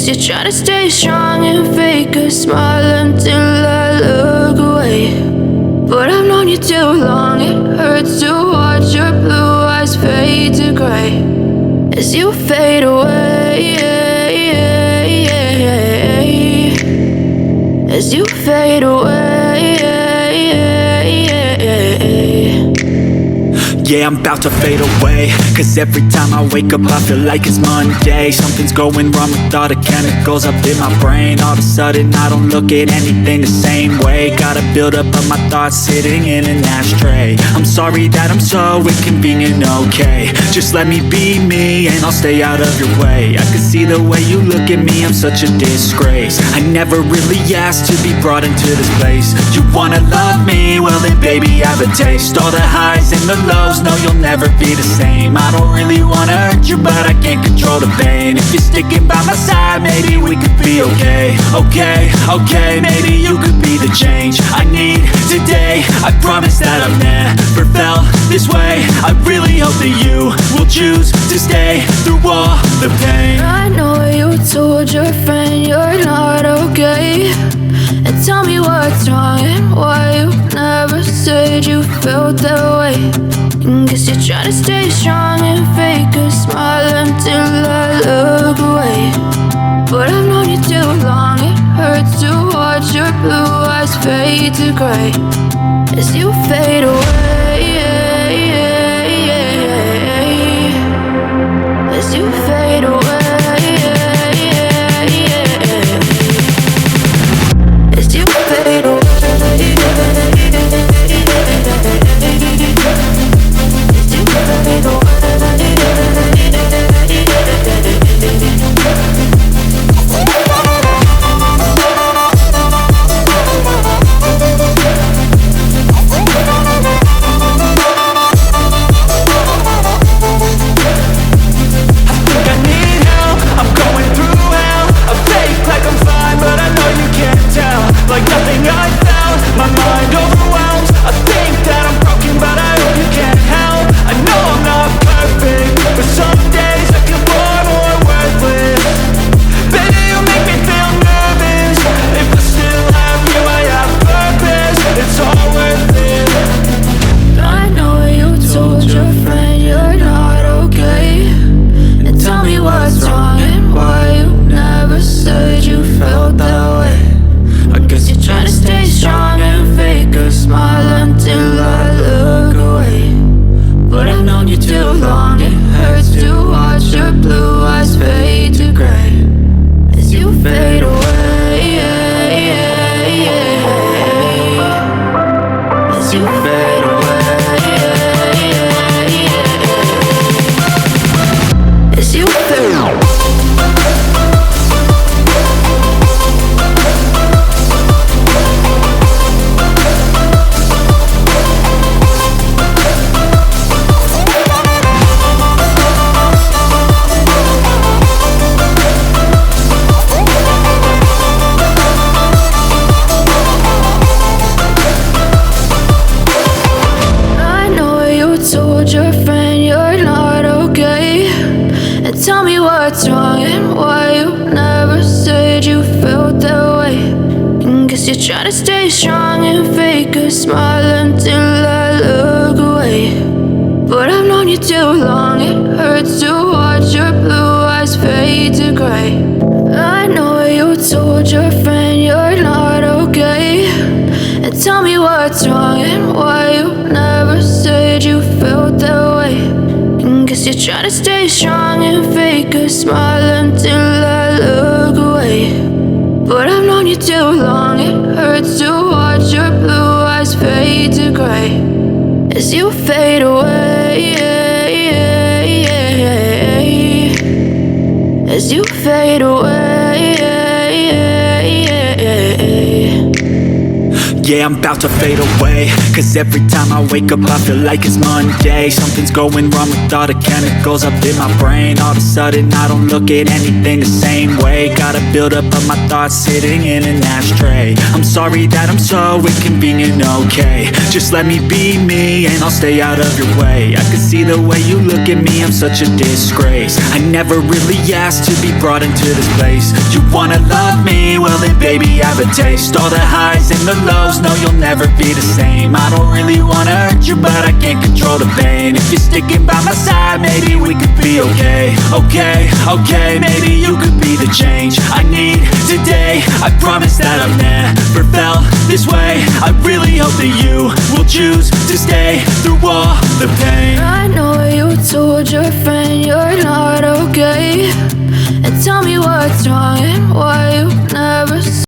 Guess you're trying to stay strong and fake a smile until I look away. But I've known you too long, it hurts to watch your blue eyes fade to gray as you fade away, as you fade away. Yeah, I'm about to fade away, cause every time I wake up I feel like it's Monday. Something's going wrong with all the chemicals up in my brain. All of a sudden I don't look at anything the same way. Gotta build up of my thoughts sitting in an ashtray. I'm sorry that I'm so inconvenient, okay. Just let me be me and I'll stay out of your way. I can see the way you look at me, I'm such a disgrace. I never really asked to be brought into this place. You wanna love me? Well then baby have a taste. All the highs and the lows, no, you'll never be the same. I don't really wanna hurt you, but I can't control the pain. If you're sticking by my side, maybe we could be okay. Okay, maybe you could be the change I need today. I promise that I've never felt this way. I really hope that you will choose to stay through all the pain. I know you told your friend you're not okay, and tell me what's wrong and why you never said you felt that way. Guess you're trying to stay strong and fake a smile until I look away. But I've known you too long, it hurts to watch your blue eyes fade to gray as you fade away, as you fade away, as you fade away. Like nothing I found, my mind overwhelmed. I think that I'm broken, but I hope you can't help. I know I'm not perfect, but some days I feel more worthless. Baby, you make me feel nervous. If I still have you, I have purpose. It's all worth it. I know you told your friend you're not okay, and tell me what's wrong and why you never said you felt that way. I guess you're trying to stay strong and fake a smile until I look away. But I've known you too long, it hurts to watch your blue eyes fade to gray as you fade away, as you fade away, as you fade away. Your friend you're not okay, and tell me what's wrong and why you never said you felt that way. Guess you're trying to stay strong and fake a smile until I look away. But I've known you too long, it hurts to watch your blue eyes fade to gray. I know you told your friend you're not okay, and tell me what's wrong and why you never said you felt that way. Guess you're trying to stay strong and fake a smile until I look away. But I've known you too long, it hurts to watch your blue eyes fade to gray as you fade away, as you fade away. Yeah, I'm about to fade away, cause every time I wake up I feel like it's Monday. Something's going wrong with all the chemicals up in my brain. All of a sudden I don't look at anything the same way. got a buildup of my thoughts sitting in an ashtray. I'm sorry that I'm so inconvenient, okay. Just let me be me and I'll stay out of your way. I can see the way you look at me, I'm such a disgrace. I never really asked to be brought into this place. You wanna love me? Well then baby, I have a taste. All the highs and the lows, no you'll never be the same. I don't really wanna hurt you, but I can't control the pain. If you're sticking by my side, maybe we could be okay. Okay, maybe you could be the change I need today. I promise that I've never felt this way. I really hope that you will choose to stay through all the pain. I know you told your friend you're not okay, and tell me what's wrong and why